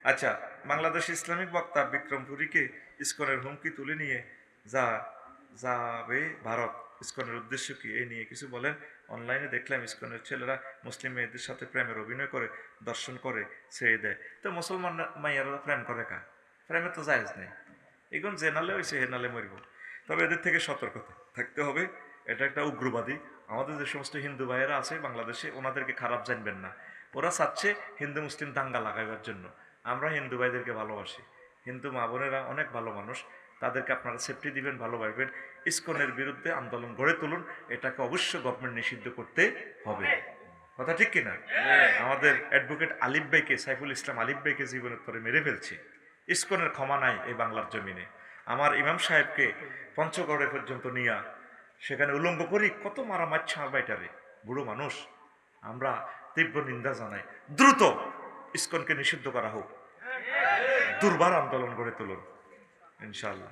আচ্ছা, বাংলাদেশ ইসলামিক বক্তা বিক্রমপুরীকে ইসকনের হুমকি তুলে নিয়ে যা যাবে ভারত, ইসকনের উদ্দেশ্য কি এ নিয়ে কিছু বলেন। অনলাইনে দেখলাম ইসকনের ছেলেরা মুসলিম মেয়েদের সাথে প্রেমের অভিনয় করে দর্শন করে ছেড়ে দেয়। তো মুসলমান মাইয়ারা প্রেম করে কা? প্রেমে তো জায়েজ নেই। এখন যে নালে হয়েছে হে নালে মরব। তবে এদের থেকে সতর্ক থাকতে হবে। এটা একটা উগ্রবাদী। আমাদের যে সমস্ত হিন্দু ভাইয়েরা আছে বাংলাদেশে, ওনাদেরকে খারাপ জানবেন না। ওরা চাচ্ছে হিন্দু মুসলিম দাঙ্গা লাগাইবার জন্য। আমরা হিন্দু ভাইদেরকে ভালোবাসি। হিন্দু মা বোনেরা অনেক ভালো মানুষ, তাদেরকে আপনারা সেফটি দিবেন, ভালোবাসবেন। ইসকনের বিরুদ্ধে আন্দোলন গড়ে তুলুন। এটাকে অবশ্যই গভর্নমেন্ট নিষিদ্ধ করতে হবে। কথা ঠিক কিনা? আমাদের অ্যাডভোকেট আলিফ ভাইকে, সাইফুল ইসলাম আলিফ ভাইকে জীবনের পরে মেরে ফেলছে। ইসকনের ক্ষমা নাই এই বাংলার জমিনে। আমার ইমাম সাহেবকে পঞ্চগড়ে পর্যন্ত নিয়া সেখানে উলঙ্গ করি, কত মারা মারছে আমার বাইটারে, বুড়ো মানুষ। আমরা তীব্র নিন্দা জানাই। দ্রুত ইসকনকে নিষিদ্ধ করা হোক, দুর্বার আন্দোলন গড়ে তুলুন ইনশাআল্লাহ।